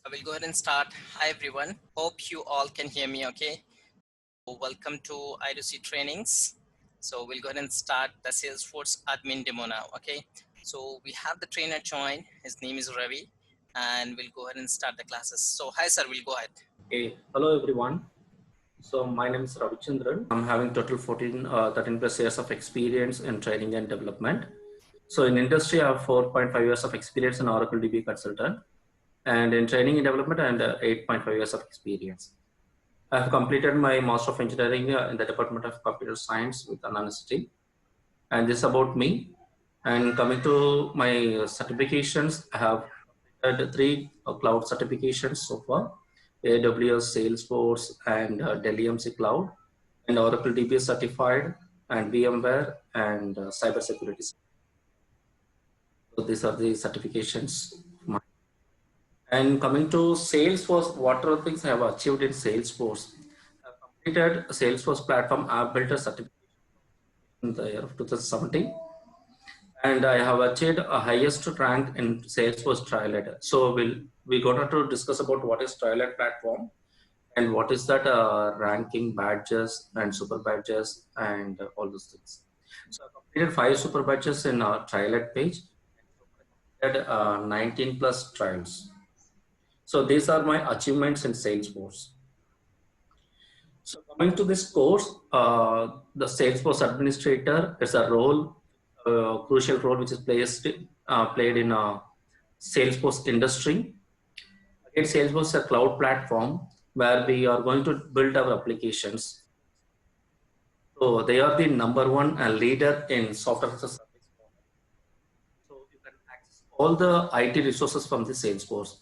I will go ahead and start. Hi everyone. Hope you all can hear me okay. Welcome to i2c trainings. So we'll go ahead and start the Salesforce admin demo now. Okay. So we have the trainer join. His name is Ravi and we'll go ahead and start the classes. So hi sir, we'll go ahead. Okay, hello everyone. So my name is Ravichandran. I'm having total 13 plus years of experience in training and development. So in industry, I have 4.5 years of experience in Oracle DB consultant, and in training and development, and 8.5 years of experience. I have completed my Master of Engineering in the Department of Computer Science with an university. And this is about me. And coming to my certifications, I have completed 3 cloud certifications so far: AWS, Salesforce, and Dell EMC Cloud, and Oracle DB certified, and VMware, and cybersecurity. So these are the certifications. And coming to Salesforce, what are the things I have achieved in Salesforce? I have completed Salesforce platform. I have built a certification in the year of 2017. And I have achieved a highest rank in Salesforce Trialed. So we're going to discuss about what is Trialed platform and what is that ranking badges and super badges and all those things. So I completed 5 super badges in our Trialed page and completed 19 plus trials. So these are my achievements in Salesforce. So coming to this course, the Salesforce administrator is a role, crucial role which is played in Salesforce industry. Again, Salesforce is a cloud platform where we are going to build our applications. So they are the number one leader in software as a service. So you can access all the IT resources from the Salesforce.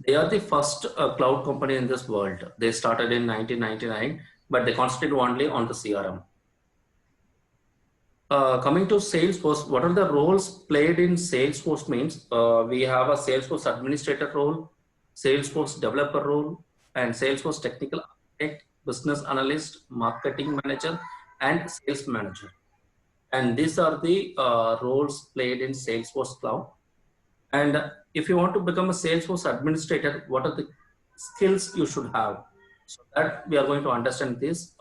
They are the first cloud company in this world. They started in 1999, but they concentrate only on the CRM. Coming to Salesforce, what are the roles played in Salesforce means we have a Salesforce administrator role, Salesforce developer role, and Salesforce technical architect, business analyst, marketing manager, and sales manager. And these are the roles played in Salesforce Cloud. And if you want to become a Salesforce administrator, what are the skills you should have? So that we are going to understand this.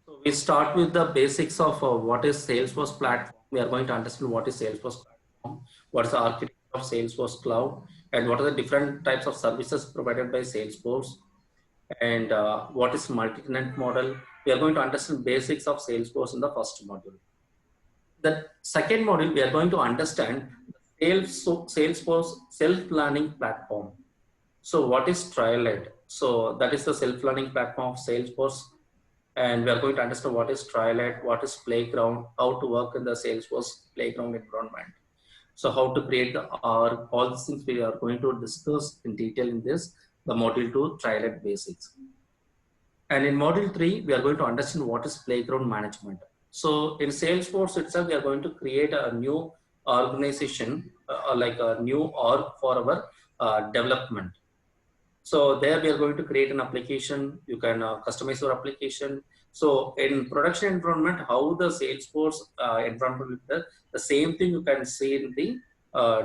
So we start with the basics of what is Salesforce platform. We are going to understand what is Salesforce platform, what is the architecture of Salesforce Cloud, and what are the different types of services provided by Salesforce, and what is multi-tenant model. We are going to understand basics of Salesforce in the first module. The second module, we are going to understand Salesforce self-learning platform. So what is Trialed? So that is the self-learning platform of Salesforce. And we are going to understand what is Trialed, what is Playground, how to work in the Salesforce Playground environment. So how to create the org, all these things we are going to discuss in detail in this, the module 2, Trialed basics. And in module 3, we are going to understand what is Playground management. So in Salesforce itself, we are going to create a new organization, like a new org for our development. So there we are going to create an application. You can customize your application. So in production environment, how the Salesforce environment will be, the same thing you can see in the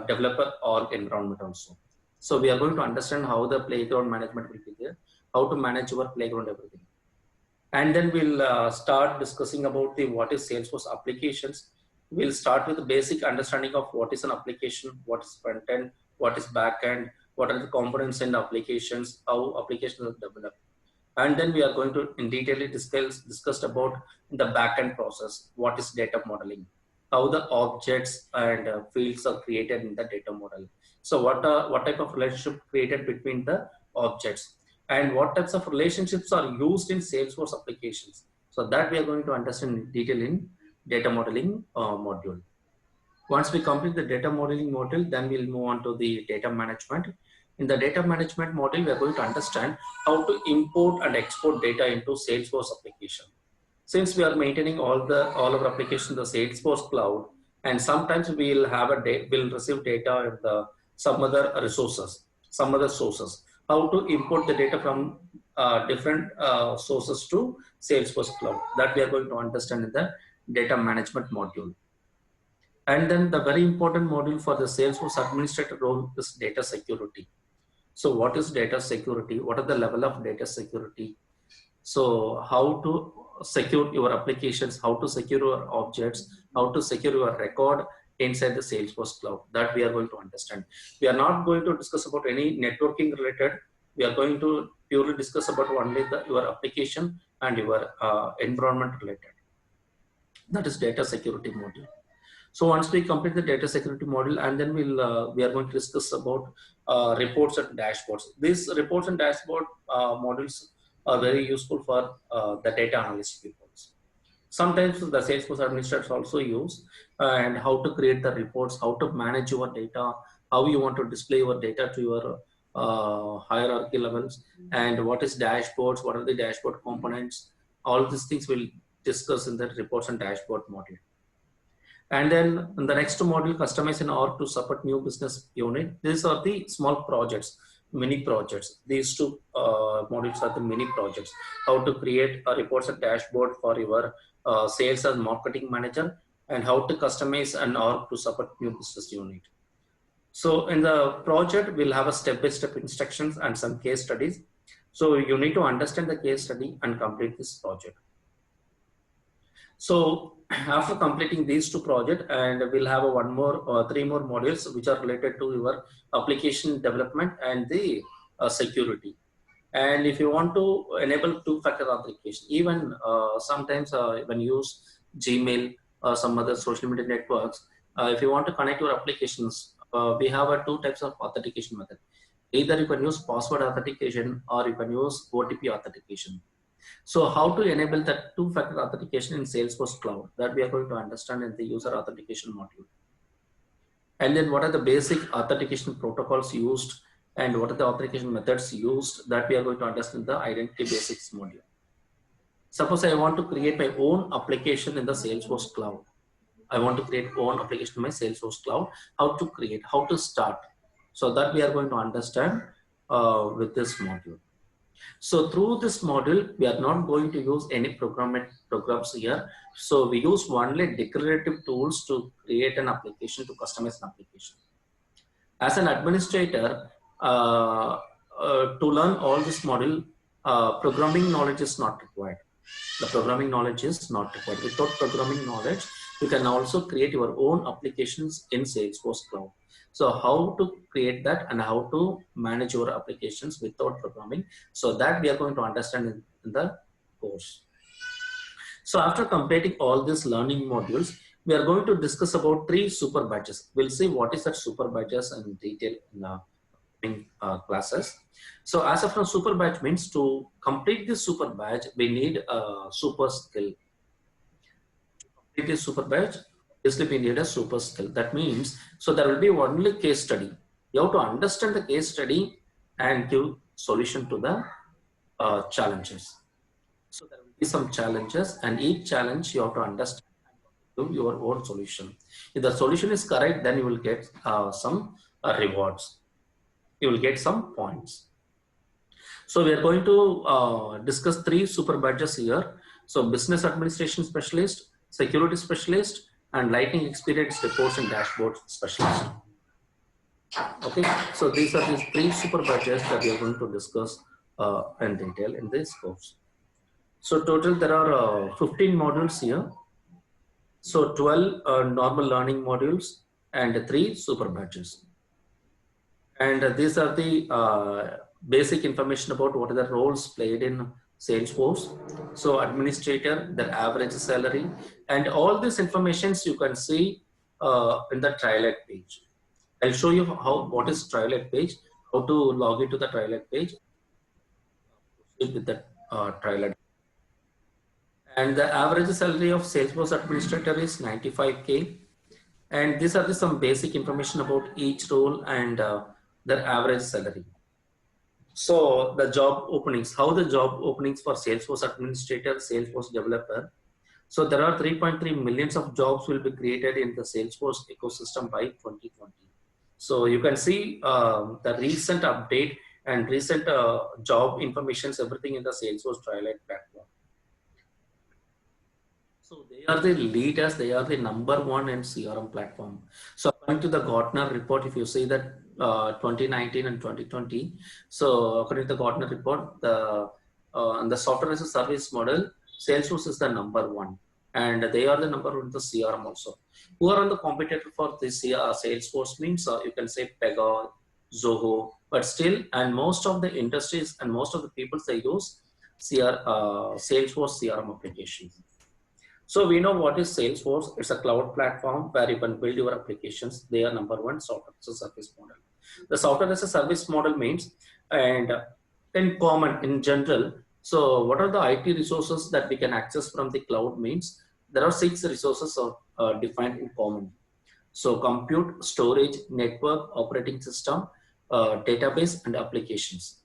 developer org environment also. So we are going to understand how the Playground management will be there, how to manage your Playground, everything. And then we'll start discussing about the what is Salesforce applications. We'll start with the basic understanding of what is an application, what is front end, what is back end, what are the components and applications, how applications are developed. And then we are going to in detail discuss about the backend process, what is data modeling, how the objects and fields are created in the data model. So what type of relationship created between the objects, and what types of relationships are used in Salesforce applications. So that we are going to understand in detail in data modeling module. Once we complete the data modeling module, then we'll move on to the data management. In the data management module, we are going to understand how to import and export data into Salesforce application. Since we are maintaining all our applications in the Salesforce cloud, and sometimes we'll receive data in the some other resources, some other sources. How to import the data from different sources to Salesforce cloud. That we are going to understand in the data management module. And then the very important module for the Salesforce administrator role is data security. So what is data security? What are the level of data security? So how to secure your applications, how to secure your objects, how to secure your record inside the Salesforce cloud, that we are going to understand. We are not going to discuss about any networking related. We are going to purely discuss about only your application and your environment related. That is data security module. So once we complete the data security module, and then we are going to discuss about reports and dashboards. These reports and dashboard modules are very useful for the data analyst people. Sometimes the Salesforce administrators also use and how to create the reports, how to manage your data, how you want to display your data to your hierarchy levels, and what is dashboards, what are the dashboard components. All these things we'll discuss in the reports and dashboard module. And then in the next module, customize an org to support new business unit. These are the small projects, mini projects. These two modules are the mini projects. How to create a reports and dashboard for your sales and marketing manager, and how to customize an org to support new business unit. So in the project, we'll have a step-by-step instructions and some case studies. So you need to understand the case study and complete this project. So after completing these two projects, and we'll have three more modules which are related to your application development and the security. And if you want to enable two-factor authentication, even sometimes when you use Gmail or some other social media networks, if you want to connect your applications, we have two types of authentication method. Either you can use password authentication or you can use OTP authentication. So how to enable that two-factor authentication in Salesforce Cloud, that we are going to understand in the user authentication module. And then what are the basic authentication protocols used and what are the authentication methods used, that we are going to understand in the identity basics module. Suppose I want to create my own application in the Salesforce Cloud. I want to create own application in my Salesforce Cloud. How to create, how to start. So that we are going to understand with this module. So through this module, we are not going to use any programs here. So we use only declarative tools to create an application, to customize an application. As an administrator, to learn all this module, programming knowledge is not required. The programming knowledge is not required. Without programming knowledge, you can also create your own applications in Salesforce Cloud. So how to create that and how to manage your applications without programming. So that we are going to understand in the course. So after completing all these learning modules, we are going to discuss about 3 super badges. We'll see what is that super badges in detail in the classes. So as of now, super badge means to complete this super badge, we need a super skill. To complete this super badge, obviously we need a super skill. That means, so there will be only case study. You have to understand the case study and give solution to the challenges. So there will be some challenges, and each challenge you have to understand and give your own solution. If the solution is correct, then you will get some rewards. You will get some points. So we are going to discuss 3 super badges here. So business administration specialist, security specialist, and lightning experience reports and dashboard specialist. Okay, so these are these 3 super badges that we are going to discuss in detail in this course. So total there are 15 modules here. So 12 normal learning modules and 3 super badges. And these are the basic information about what are the roles played in Salesforce. So administrator, their average salary, and all these informations you can see in the Trialite page. I'll show you what is Trialite page, how to log into the Trialite page with the Trialite. And the average salary of Salesforce administrator is 95K. And these are some basic information about each role and their average salary. So the job openings, how the job openings for Salesforce administrator, Salesforce developer. So there are 3.3 millions of jobs will be created in the Salesforce ecosystem by 2020. So you can see the recent update and recent job informations, everything in the Salesforce Trialite platform. So they are the leaders, they are the number one in CRM platform. So according to the Gartner report, if you see that 2019 and 2020, so according to the Gartner report, the software as a service model, Salesforce is the number one, and they are the number one in the CRM also. Who are on the competitor for this Salesforce means you can say Pega, Zoho, but still, and most of the industries and most of the people they use Salesforce CRM applications. So we know what is Salesforce. It's a cloud platform where you can build your applications. They are number one software as a service model. The software as a service model means, and in common, in general, so what are the IT resources that we can access from the cloud means there are 6 resources defined in common. So compute, storage, network, operating system, database, and applications.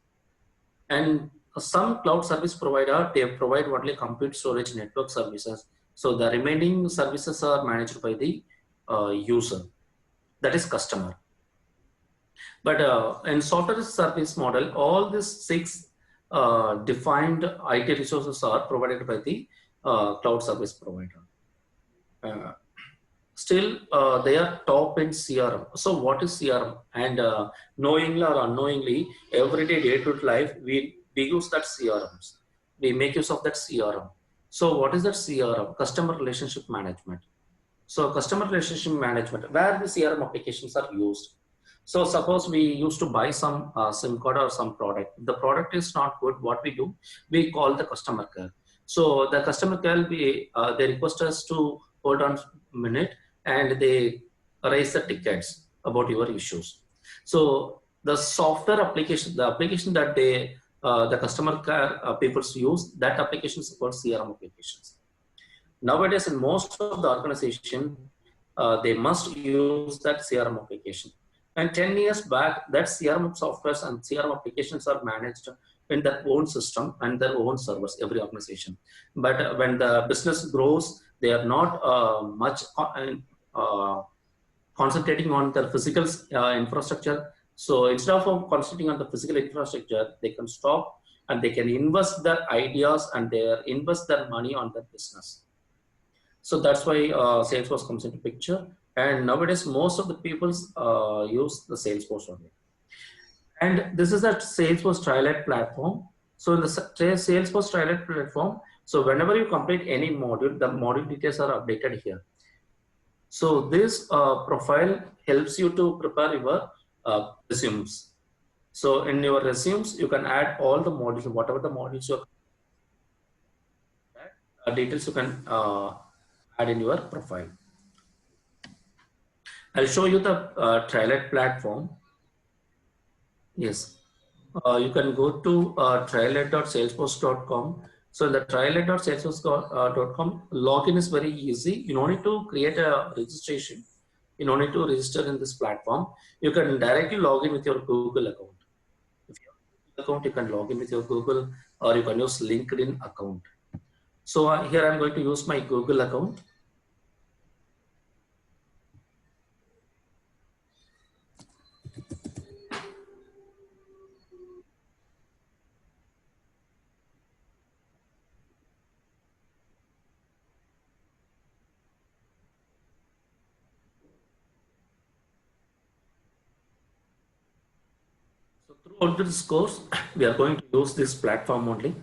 And some cloud service provider, they provide only compute, storage, network services. So the remaining services are managed by the user, that is customer. But in software service model, all these 6 defined IT resources are provided by the cloud service provider. Uh, Still, they are top in CRM. So what is CRM? And knowingly or unknowingly, every day-to-day life, we use that CRMs. We make use of that CRM. So what is that CRM? Customer relationship management. So customer relationship management, where the CRM applications are used. So suppose we used to buy some SIM card or some product. The product is not good. What we do, we call the customer care. So the customer care, they request us to hold on a minute and they raise the tickets about your issues. So the software application, the application that the customer care people use, that application is called CRM applications. Nowadays, in most of the organization, they must use that CRM application. And 10 years back, that CRM softwares and CRM applications are managed in their own system and their own servers, every organization. But when the business grows, they are not much uh, concentrating on their physical infrastructure. So instead of concentrating on the physical infrastructure, they can stop and they can invest their ideas and they invest their money on their business. So that's why Salesforce comes into picture. And nowadays, most of the people use the Salesforce only. And this is a Salesforce Trial platform. So in the Salesforce Trial platform, so whenever you complete any module, the module details are updated here. So this profile helps you to prepare your resumes. So in your resumes, you can add all the modules, whatever the modules you details you can add in your profile. I'll show you the Trilet platform. Yes, you can go to trilet.salesforce.com. So in the trilet.salesforce.com, login is very easy. You don't need to create a registration. You don't need to register in this platform. You can directly log in with your Google account. If you have a Google account, you can log in with your Google, or you can use LinkedIn account. So here I'm going to use my Google account. So throughout this course, we are going to use this platform only.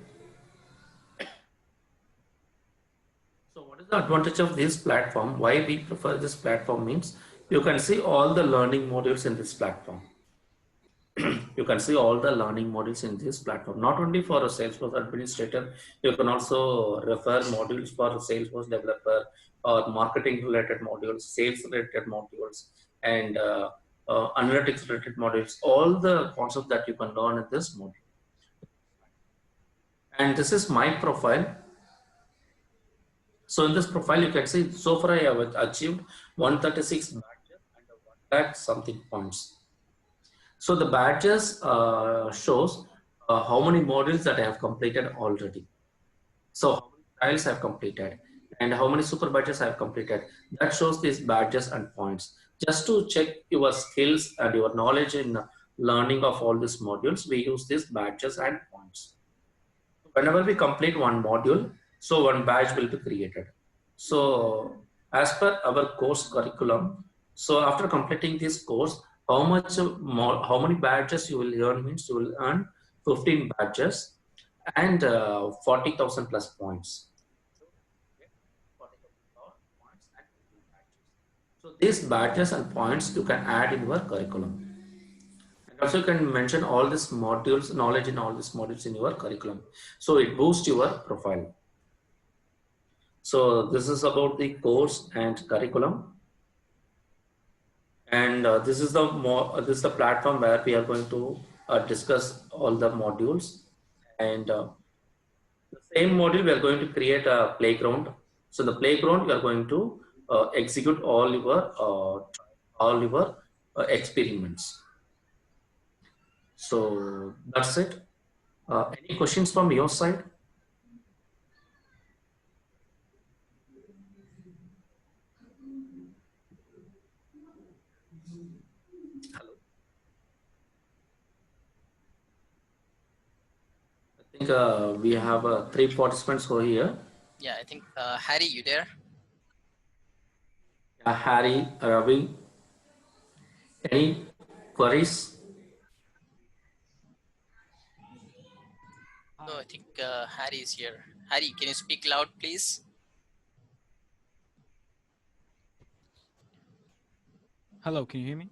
So what is the advantage of this platform? Why we prefer this platform means you can see all the learning modules in this platform. You can see all the learning modules in this platform, not only for a Salesforce administrator, you can also refer modules for a Salesforce developer or marketing related modules, sales related modules, and analytics related modules, all the concepts that you can learn in this module. And this is my profile. So in this profile, you can see so far I have achieved 136 badges and 1 lakh something points. So the badges shows how many modules that I have completed already. So how many trials I have completed and how many super badges I have completed. That shows these badges and points. Just to check your skills and your knowledge in learning of all these modules, we use these badges and points. Whenever we complete one module, so one badge will be created. So as per our course curriculum, so after completing this course, how much more, how many badges you will earn means you will earn 15 badges and 40,000 plus points. 40,000 points and 15 badges. So these badges and points you can add in your curriculum. And also you can mention all these modules, knowledge in all these modules in your curriculum. So it boosts your profile. So this is about the course and curriculum. And this is the platform where we are going to discuss all the modules. And the same module we are going to create a playground. So the playground we are going to execute all your experiments. So that's it. Any questions from your side? Hello. I think we have three participants over here. Yeah, I think Harry, you there? Harry, Ravi, any queries? No, I think Harry is here. Harry, can you speak loud, please? Hello, can you hear me?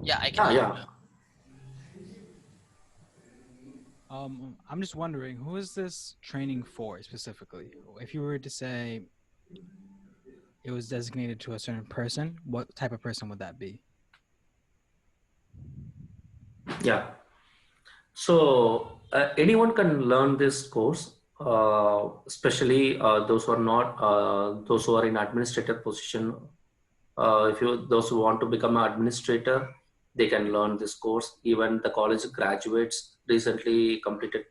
Yeah, I can hear you now. I'm just wondering, who is this training for specifically? If you were to say it was designated to a certain person, what type of person would that be? Yeah. So anyone can learn this course, especially those who are not, those who are in administrator position. If you those who want to become an administrator, they can learn this course. Even the college graduates, recently completed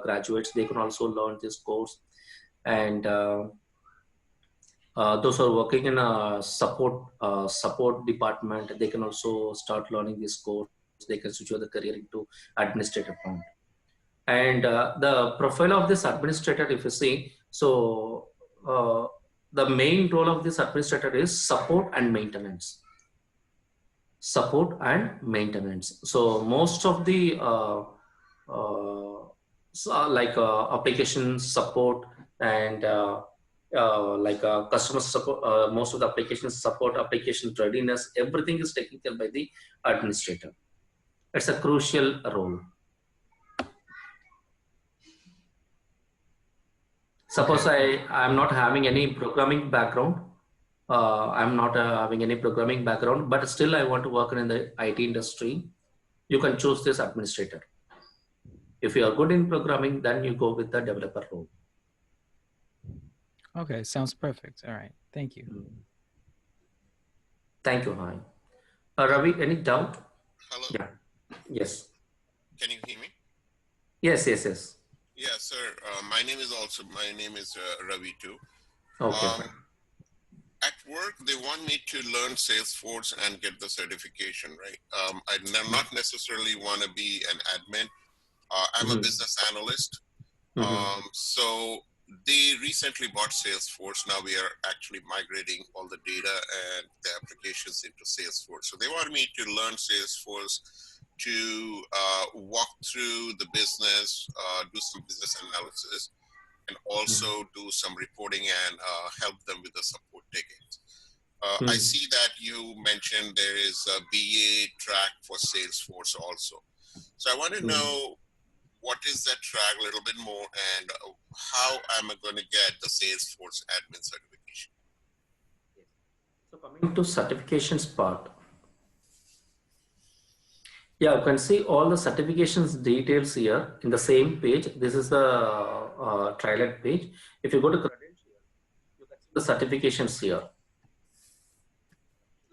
graduates, they can also learn this course. And those who are working in a support department, they can also start learning this course. They can switch the career into administrative part. And the profile of this administrator, if you see, so the main role of this administrator is support and maintenance. Support and maintenance. So most of the application support and customer support, most of the application support, application readiness, everything is taken care by the administrator. It's a crucial role. Suppose I'm not having any programming background. I'm not having any programming background, but still I want to work in the IT industry. You can choose this administrator. If you are good in programming, then you go with the developer role. Okay, sounds perfect. All right, thank you. Thank you, Hi. Ravi, any doubt? Hello. Yeah. Yes. Can you hear me? Yes. Yeah, sir. My name is Ravi too. Okay. At work, they want me to learn Salesforce and get the certification, right? I not necessarily want to be an admin. I'm a business analyst. So they recently bought Salesforce. Now we are actually migrating all the data and the applications into Salesforce. So they want me to learn Salesforce to walk through the business, do some business analysis, and also do some reporting and help them with the support tickets. I see that you mentioned there is a BA track for Salesforce also. So I want to know what is that track a little bit more, and how am I going to get the Salesforce admin certification? So coming to certifications part. Yeah, you can see all the certifications details here in the same page. This is the Trilite page. If you go to credentials, you can see the certifications here.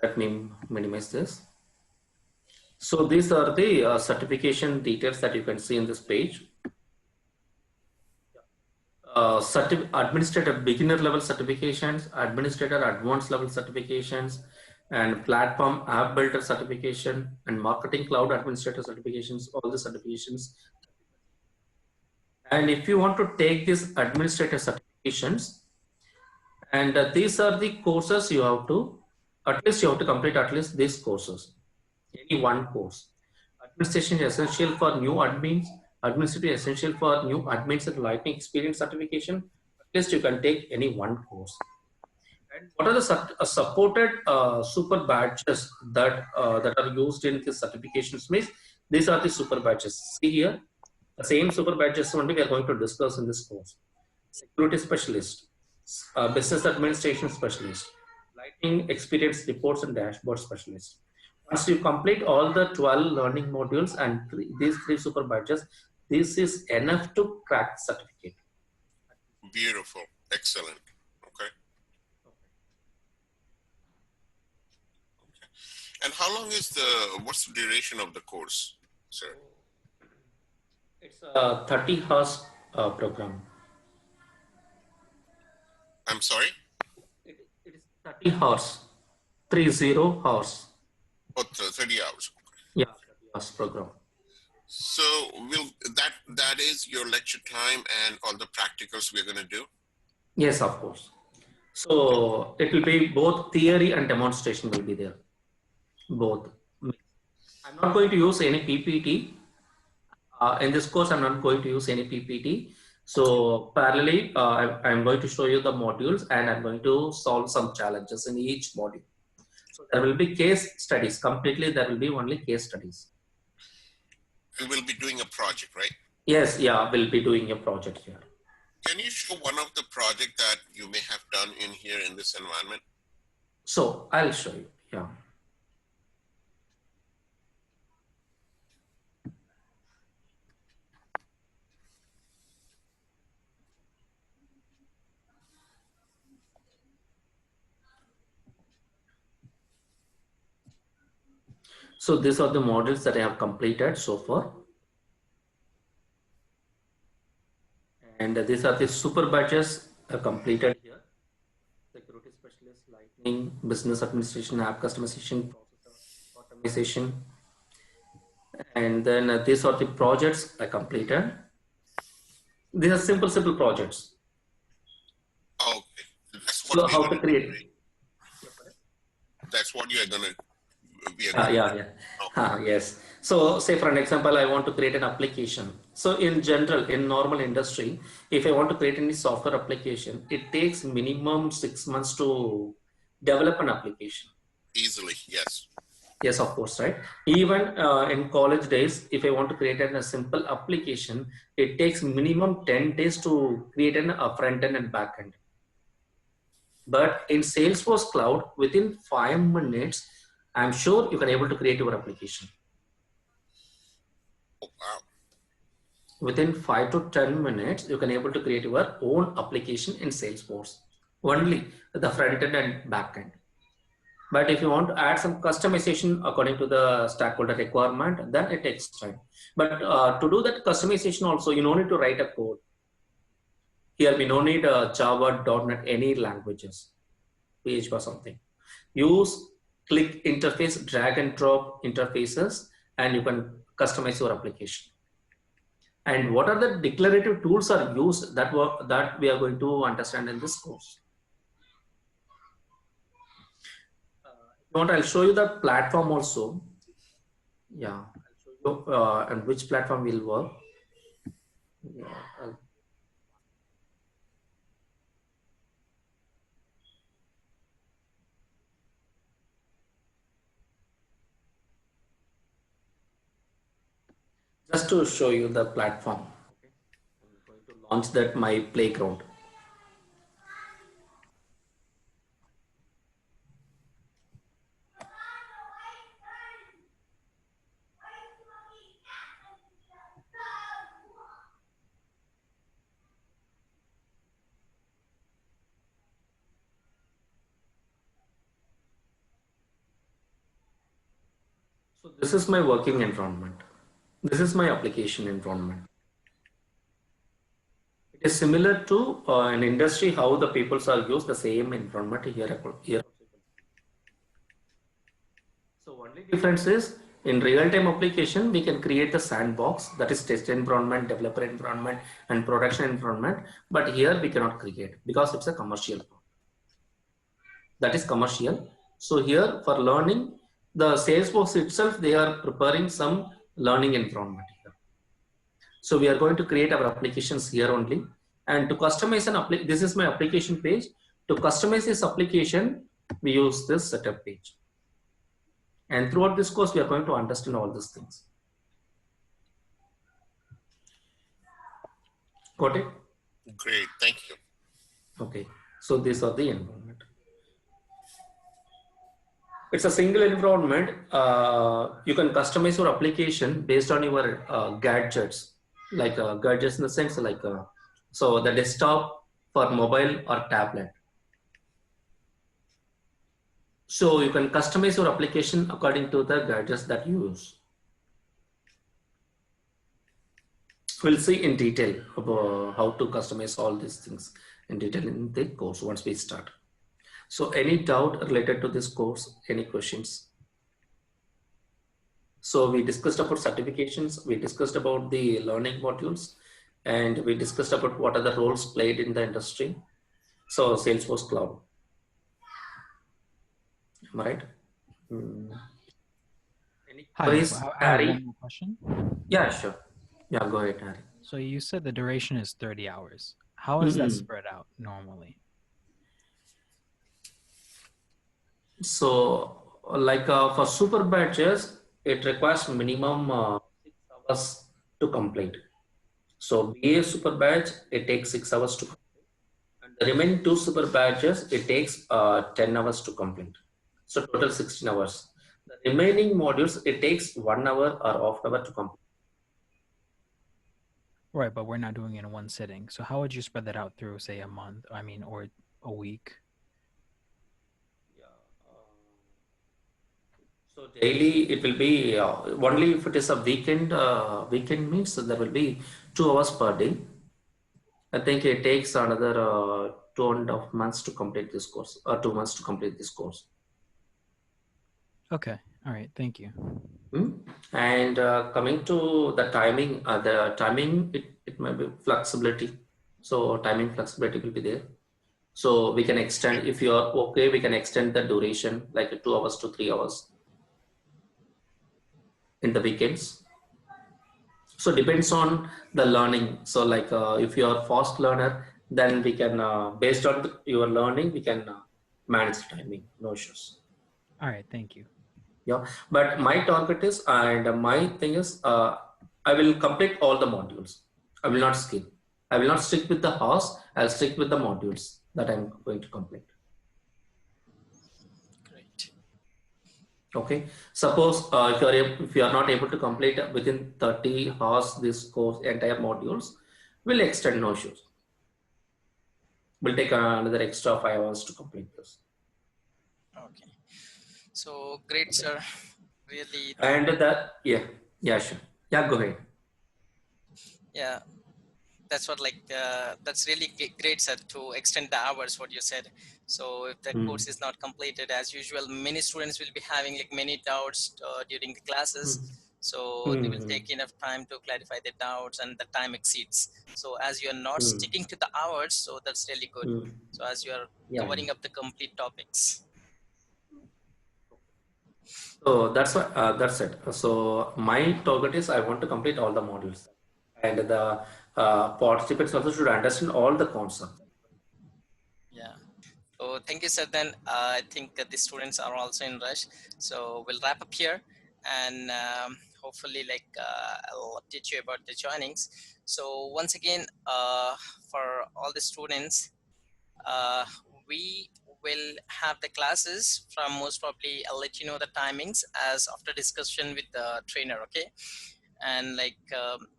Let me minimize this. So these are the certification details that you can see in this page. Administrator beginner level certifications, administrator advanced level certifications, and platform app builder certification, and marketing cloud administrator certifications, all the certifications. And if you want to take these administrator certifications, And these are the courses you have to, at least you have to complete at least these courses, any one course. Administration is essential for new admins, administrative is essential for new admins and lightning experience certification. At least you can take any one course. And what are the supported super badges that that are used in this certifications? Means these are the super badges. See here, the same super badges only we are going to discuss in this course. Security specialist, business administration specialist, lightning experience reports and dashboard specialist. Once you complete all the 12 learning modules and these three super badges, this is enough to crack the certificate. Beautiful. Excellent. Okay. And how long is what's the duration of the course, sir? It's a 30 hours program. I'm sorry? It is 30 hours, 30 hours. Oh, 30 hours. Yeah, 30 hours program. So will that is your lecture time and all the practicals we're going to do? Yes, of course. So it will be both theory and demonstration will be there. Both. I'm not going to use any PPT. In this course, I'm not going to use any PPT. So parallelly, I'm going to show you the modules and I'm going to solve some challenges in each module. So there will be case studies. Completely, there will be only case studies. And we'll be doing a project, right? Yes, yeah, we'll be doing a project here. Can you show one of the project that you may have done in here in this environment? So I'll show you. Yeah. So these are the modules that I have completed so far. And these are the super badges completed here. Security specialist, lightning, business administration, app customization, process automation. And then these are the projects I completed. These are simple projects. Okay. That's what So how to create. That's what you're going to Yes. So say for an example, I want to create an application. So in general, in normal industry, if I want to create any software application, it takes minimum 6 months to develop an application. Easily, yes. Yes, of course, right? Even in college days, if I want to create a simple application, it takes minimum 10 days to create a front end and back end. But in Salesforce Cloud, within 5 minutes, I'm sure you can able to create your application. Oh, wow. Within 5 to 10 minutes, you can able to create your own application in Salesforce. Only the front end and back end. But if you want to add some customization according to the stakeholder requirement, then it takes time. But to do that customization also, you don't need to write a code. Here we don't need Java, .NET, any languages, PHP or something. Use click interface, drag and drop interfaces, and you can customize your application. And what are the declarative tools are used that we are going to understand in this course. I'll show you the platform also. Yeah, I'll show you and which platform will work. Yeah, just to show you the platform. I'm going to launch that my playground. So this is my working environment. This is my application environment. It is similar to an industry how the people are used the same environment here. So only difference is in real-time application we can create the sandbox, that is test environment, developer environment, and production environment. But here we cannot create because it's a commercial. that is commercial. So here for learning, the Salesforce itself, they are preparing some learning environment here. So we are going to create our applications here only. And to customize this is my application page. To customize this application, we use this setup page. And throughout this course, we are going to understand all these things. Got it? Great, thank you. Okay, so these are the environment. It's a single environment. You can customize your application based on your gadgets, like gadgets in the sense like so the desktop for mobile or tablet. So you can customize your application according to the gadgets that you use. We'll see in detail about how to customize all these things in detail in the course once we start. So any doubt related to this course, any questions? So we discussed about certifications, we discussed about the learning modules, and we discussed about what are the roles played in the industry. So Salesforce Cloud. Am I right? Any queries, I have Harry? one more question. Yeah, sure. Yeah, go ahead, Harry. So you said the duration is 30 hours. How is that spread out normally? So like for super batches, it requires minimum 6 hours to complete. So BA super batch, it takes 6 hours to complete. And the remaining 2 super batches, it takes 10 hours to complete. So total 16 hours. The remaining modules, it takes 1 hour or half an hour to complete. Right, but we're not doing it in one sitting. So how would you spread that out through, say, a month? I mean, or a week? So daily it will be only if it is a weekend. Weekend means there will be 2 hours per day. I think it takes another 2.5 months to complete this course, or 2 months to complete this course. Okay, all right, thank you. And coming to the timing, it might be flexibility. So timing flexibility will be there. So we can extend, if you are okay, we can extend the duration like 2 hours to 3 hours in the weekends. So depends on the learning. So like if you are fast learner, then we can, based on your learning, we can manage the timing, no issues. All right, thank you. Yeah, but my target is, and my thing is, I will complete all the modules. I will not skip. I will not stick with the house. I'll stick with the modules that I'm going to complete. Great. Okay. Suppose if you are not able to complete within 30 hours this course entire modules, we'll extend, no issues. We'll take another extra 5 hours to complete this. Okay. So great, sir. Really. And that, yeah, sure. Yeah, go ahead. Yeah. That's what that's really great, sir, to extend the hours, what you said. So if the course is not completed as usual, many students will be having like many doubts during the classes. So they will take enough time to clarify the doubts and the time exceeds. So as you are not sticking to the hours, so that's really good. So as you are covering up the complete topics. So that's what, that's it. So my target is I want to complete all the modules, and the participants also should understand all the concepts. Yeah. So thank you, sir. Then I think the students are also in rush. So we'll wrap up here, and hopefully I'll update you about the joinings. So once again, for all the students, we will have the classes from most probably I'll let you know the timings as after discussion with the trainer. Okay. And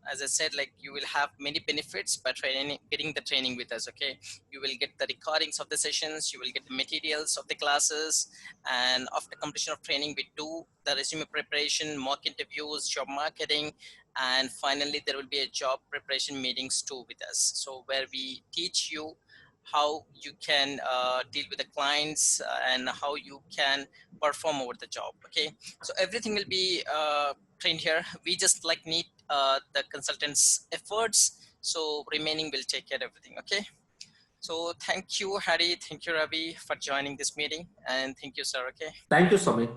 as I said, you will have many benefits by getting the training with us. Okay, you will get the recordings of the sessions, you will get the materials of the classes, and after completion of training we do the resume preparation, mock interviews, job marketing, and finally there will be a job preparation meetings too with us, so where we teach you how you can deal with the clients and how you can perform over the job. Okay, so everything will be trained here. We just need the consultants efforts, so remaining will take care of everything. Okay, So thank you, Hari. Thank you, Ravi, for joining this meeting. And thank you, sir. Okay. Thank you, Samit.